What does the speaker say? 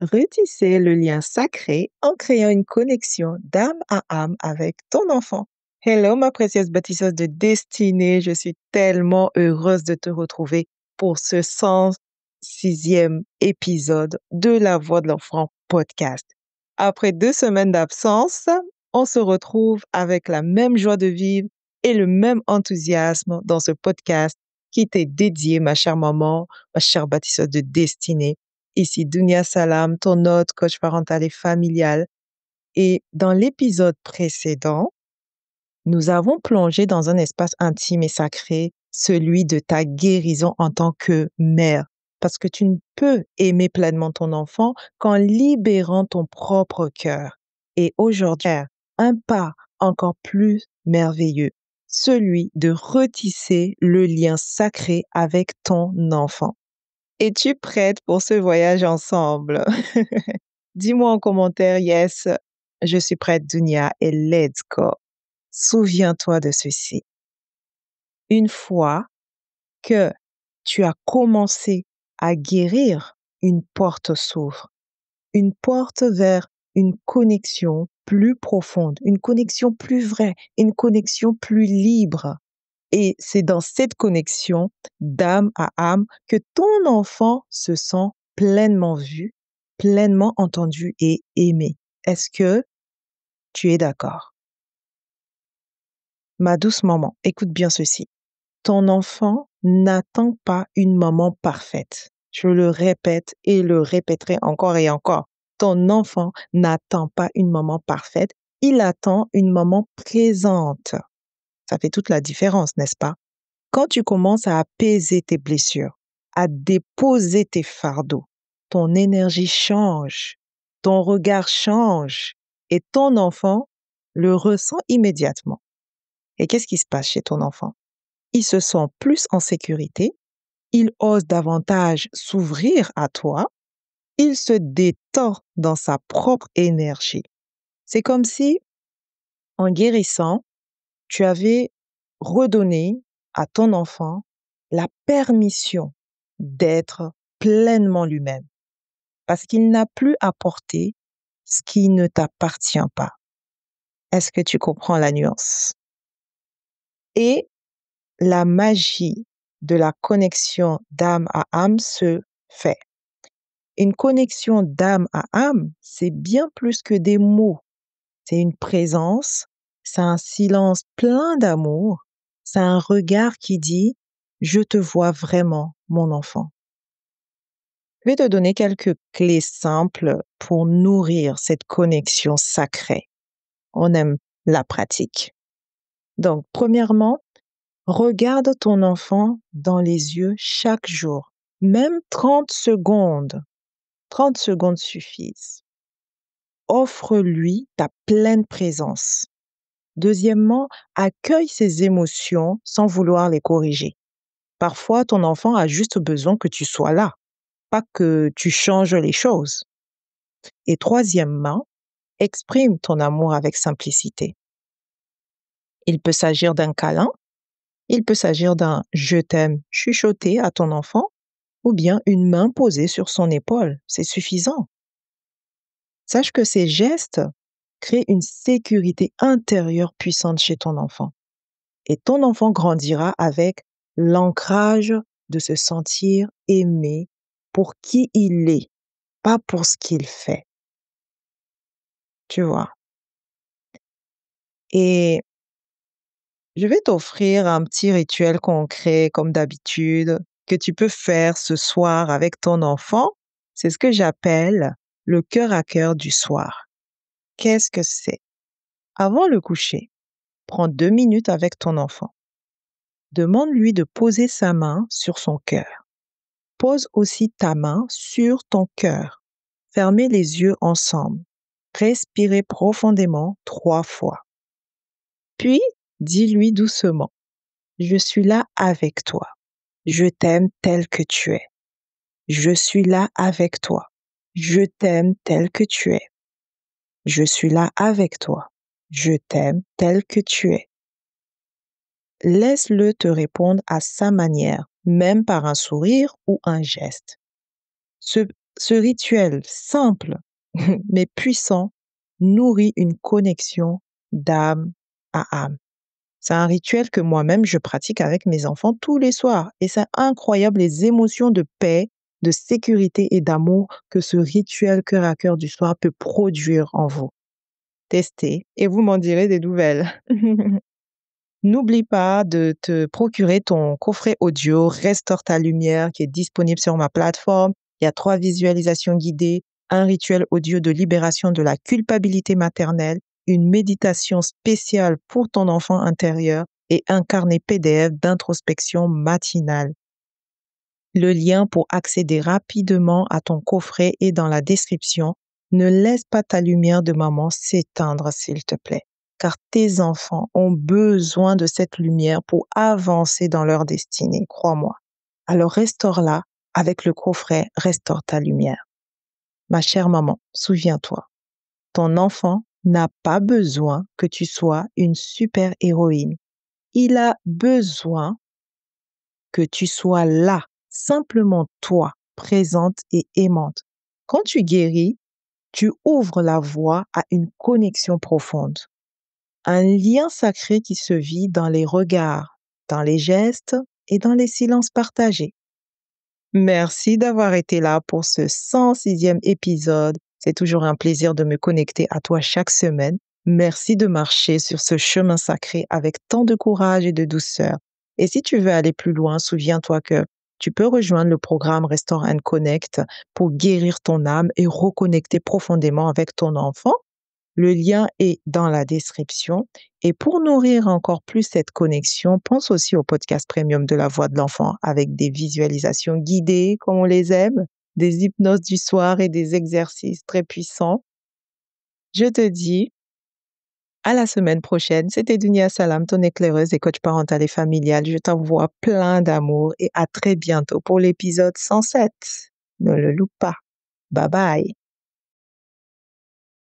Retisser le lien sacré en créant une connexion d'âme à âme avec ton enfant. Hello, ma précieuse bâtisseuse de destinée. Je suis tellement heureuse de te retrouver pour ce 106e épisode de La Voix de l'enfant podcast. Après 2 semaines d'absence, on se retrouve avec la même joie de vivre et le même enthousiasme dans ce podcast qui t'est dédié, ma chère maman, ma chère bâtisseuse de destinée. Ici Dunia Salam, ton hôte, coach parental et familial. Et dans l'épisode précédent, nous avons plongé dans un espace intime et sacré, celui de ta guérison en tant que mère. Parce que tu ne peux aimer pleinement ton enfant qu'en libérant ton propre cœur. Et aujourd'hui, un pas encore plus merveilleux, celui de retisser le lien sacré avec ton enfant. Es-tu prête pour ce voyage ensemble? Dis-moi en commentaire, yes, je suis prête, Dunia, et let's go. Souviens-toi de ceci. Une fois que tu as commencé à guérir, une porte s'ouvre. Une porte vers une connexion plus profonde, une connexion plus vraie, une connexion plus libre. Et c'est dans cette connexion d'âme à âme que ton enfant se sent pleinement vu, pleinement entendu et aimé. Est-ce que tu es d'accord? Ma douce maman, écoute bien ceci. Ton enfant n'attend pas une maman parfaite. Je le répète et le répéterai encore et encore. Ton enfant n'attend pas une maman parfaite, il attend une maman présente. Ça fait toute la différence, n'est-ce pas? Quand tu commences à apaiser tes blessures, à déposer tes fardeaux, ton énergie change, ton regard change et ton enfant le ressent immédiatement. Et qu'est-ce qui se passe chez ton enfant? Il se sent plus en sécurité, il ose davantage s'ouvrir à toi, il se détend dans sa propre énergie. C'est comme si, en guérissant, tu avais redonné à ton enfant la permission d'être pleinement lui-même, parce qu'il n'a plus à porter ce qui ne t'appartient pas. Est-ce que tu comprends la nuance? Et la magie de la connexion d'âme à âme se fait. Une connexion d'âme à âme, c'est bien plus que des mots. C'est une présence, c'est un silence plein d'amour, c'est un regard qui dit « Je te vois vraiment, mon enfant ». Je vais te donner quelques clés simples pour nourrir cette connexion sacrée. On aime la pratique. Donc, premièrement, regarde ton enfant dans les yeux chaque jour, même 30 secondes. 30 secondes suffisent. Offre-lui ta pleine présence. Deuxièmement, accueille ses émotions sans vouloir les corriger. Parfois, ton enfant a juste besoin que tu sois là, pas que tu changes les choses. Et troisièmement, exprime ton amour avec simplicité. Il peut s'agir d'un câlin, il peut s'agir d'un je t'aime chuchoté à ton enfant, ou bien une main posée sur son épaule. C'est suffisant. Sache que ces gestes créent une sécurité intérieure puissante chez ton enfant. Et ton enfant grandira avec l'ancrage de se sentir aimé pour qui il est, pas pour ce qu'il fait. Tu vois? Et je vais t'offrir un petit rituel concret, comme d'habitude, que tu peux faire ce soir avec ton enfant. C'est ce que j'appelle le cœur à cœur du soir. Qu'est-ce que c'est? Avant le coucher, prends 2 minutes avec ton enfant. Demande-lui de poser sa main sur son cœur. Pose aussi ta main sur ton cœur. Fermez les yeux ensemble. Respirez profondément 3 fois. Puis, dis-lui doucement, je suis là avec toi. Je t'aime tel que tu es. Je suis là avec toi. Je t'aime tel que tu es. Je suis là avec toi. Je t'aime tel que tu es. Laisse-le te répondre à sa manière, même par un sourire ou un geste. Ce Ce rituel simple mais puissant nourrit une connexion d'âme à âme. C'est un rituel que moi-même je pratique avec mes enfants tous les soirs et c'est incroyable les émotions de paix, de sécurité et d'amour que ce rituel cœur à cœur du soir peut produire en vous. Testez et vous m'en direz des nouvelles. N'oublie pas de te procurer ton coffret audio Restaure ta lumière qui est disponible sur ma plateforme. Il y a 3 visualisations guidées, un rituel audio de libération de la culpabilité maternelle, une méditation spéciale pour ton enfant intérieur et un carnet PDF d'introspection matinale. Le lien pour accéder rapidement à ton coffret est dans la description. Ne laisse pas ta lumière de maman s'éteindre, s'il te plaît, car tes enfants ont besoin de cette lumière pour avancer dans leur destinée, crois-moi. Alors restaure-la avec le coffret Restaure ta lumière. Ma chère maman, souviens-toi, ton enfant n'a pas besoin que tu sois une super-héroïne. Il a besoin que tu sois là, simplement toi, présente et aimante. Quand tu guéris, tu ouvres la voie à une connexion profonde, un lien sacré qui se vit dans les regards, dans les gestes et dans les silences partagés. Merci d'avoir été là pour ce 106e épisode. C'est toujours un plaisir de me connecter à toi chaque semaine. Merci de marcher sur ce chemin sacré avec tant de courage et de douceur. Et si tu veux aller plus loin, souviens-toi que tu peux rejoindre le programme Restore and Connect pour guérir ton âme et reconnecter profondément avec ton enfant. Le lien est dans la description. Et pour nourrir encore plus cette connexion, pense aussi au podcast premium de la voix de l'enfant avec des visualisations guidées comme on les aime, des hypnoses du soir et des exercices très puissants. Je te dis à la semaine prochaine. C'était Dunia Salam, ton éclaireuse et coach parental et familial. Je t'envoie plein d'amour et à très bientôt pour l'épisode 107. Ne le loupe pas. Bye bye.